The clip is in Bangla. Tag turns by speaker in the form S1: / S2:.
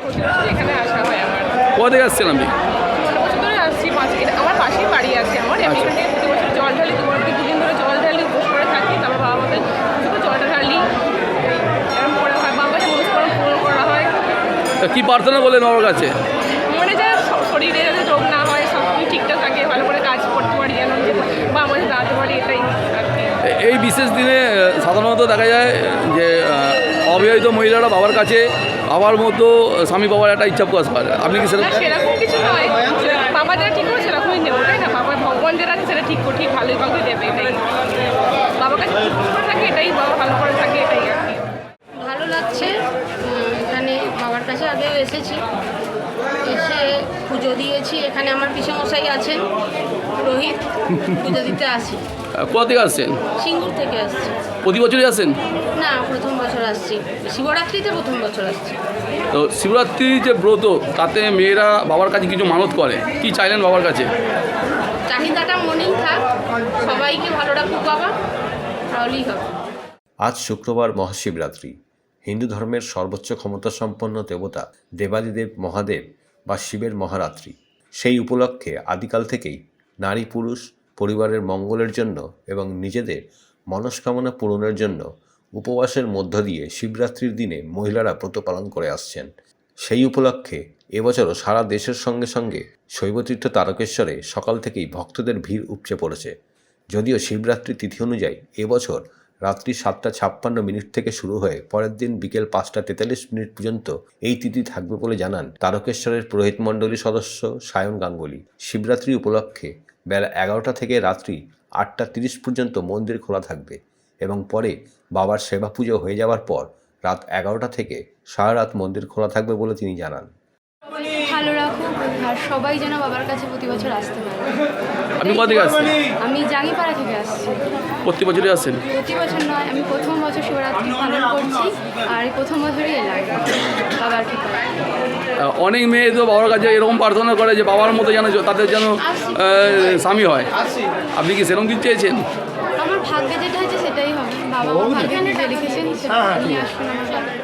S1: প্রতি বছর এখানে আসা হয় আমার।
S2: কোথা থেকে আসছেন আপনি?
S1: 15 বছর ধরে আসছি। আমার পাশেই বাড়ি আছে আমার। আমি এখানে প্রতি বছর জল ঢালি, দুদিন ধরে জল ঢালি, উপোস করে থাকি। তারপর বাবা মাকে শুধু জলটা ঢালি, এরকম করা হয়। বাবার কাছে মনস্কামনা পূরণ করা হয়।
S2: তা কী প্রার্থনা বললেন বাবার কাছে?
S1: মনে যায় শরীরে যাতে রোগ না হয়, সব কিছু ঠিকঠাক থাকে, ভালো করে কাজ করতে পারি, যেন বাবা মাকে দাঁড়াতে পারি, এটাই আর কি।
S2: এই বিশেষ দিনে সাধারণত দেখা যায় যে অবিবাহিত মহিলারা বাবার কাছে বাবার মতো স্বামী পাওয়ার একটা ইচ্ছা প্রকাশ করে। আপনি কি
S1: না,
S2: সেরকম?
S1: সেরকম কিছু নয়। বাবা যেটা ঠিক করে সেরকমই নেবো, তাই না? বাবার ভগবান যেটা আছে সেটা ঠিক ভালোই কাউকে দেবে, এটাই। বাবার কাছে খুশ করে থাকে, এটাই। বাবা ভালো করে থাকে, এটাই আর কি।
S3: ভালো লাগছে। এখানে বাবার কাছে আগেও এসেছি, এসে পুজো দিয়েছি। এখানে আমার পিসেমশাই আছেন, রোহিত, পুজো দিতে আসি।
S2: কোথা থেকে আসছেন?
S3: সিঙ্গুর থেকে আসছি।
S2: প্রতি বছরই আসেন?
S3: না, প্রথম বছর আসছি। শিবরাত্রিতে প্রথম বছর আসছি।
S2: তো শিবরাত্রি যে ব্রত, তাতে মেয়েরা বাবার কাছে কিছু মানত করে, কি চাইলেন বাবার কাছে?
S3: চাহিদাটা মনেই থাক, সবাইকে ভালো রাখুক বাবা, তাহলেই হবে।
S4: আজ শুক্রবার মহাশিবরাত্রি। হিন্দু ধর্মের সর্বোচ্চ ক্ষমতাসম্পন্ন দেবতা দেবাদিদেব মহাদেব বা শিবের মহারাত্রি। সেই উপলক্ষে আদিকাল থেকেই নারী পুরুষ পরিবারের মঙ্গলের জন্য এবং নিজেদের মনস্কামনা পূরণের জন্য উপবাসের মধ্য দিয়ে শিবরাত্রির দিনে মহিলারা ব্রত পালন করে আসছেন। সেই উপলক্ষে এবছরও সারা দেশের সঙ্গে সঙ্গে শৈবতীর্থ তারকেশ্বরে সকাল থেকেই ভক্তদের ভিড় উপচে পড়েছে। যদিও শিবরাত্রি তিথি অনুযায়ী এবছর রাত্রি 7:56 থেকে শুরু হয়ে পরের দিন বিকেল 5:43 পর্যন্ত এই তিথি থাকবে বলে জানান তারকেশ্বরের পুরোহিত মণ্ডলীর সদস্য সায়ন গাঙ্গুলি। শিবরাত্রি উপলক্ষে বেলা 11টা থেকে রাত্রি 8:30 পর্যন্ত মন্দির খোলা থাকবে এবং পরে বাবার সেবা পুজো হয়ে যাওয়ার পর রাত 11টা থেকে সারা রাত মন্দির খোলা থাকবে বলে তিনি জানান।
S3: ভালো রাখুক, আর সবাই যেন বাবার কাছে প্রতি বছর আসতে পারে।
S2: আপনি কোথা থেকে আসছেন?
S3: আমি জাঙ্গিপাড়া থেকে আসছি।
S2: প্রতি বছরই আসেন?
S3: প্রতি বছর নয়, আমি প্রথম বছর শিবরাত্রি পালন করছি, আর এই প্রথম বছরই এলাম বাবার কৃপায়।
S2: অনেক মেয়ে তো বাবার কাছে এরকম প্রার্থনা করে যে বাবার মতো যেন তাদের যেন স্বামী হয়। আপনি কি সেরকম কিছু চেয়েছেন?
S3: আমার ভাগ্যে যেটা হয়েছে সেটাই হবে। বাবা মা ভাগ্যে নিজে লিখেছেন, সেটা নিয়ে আসবেন আমার বাবা।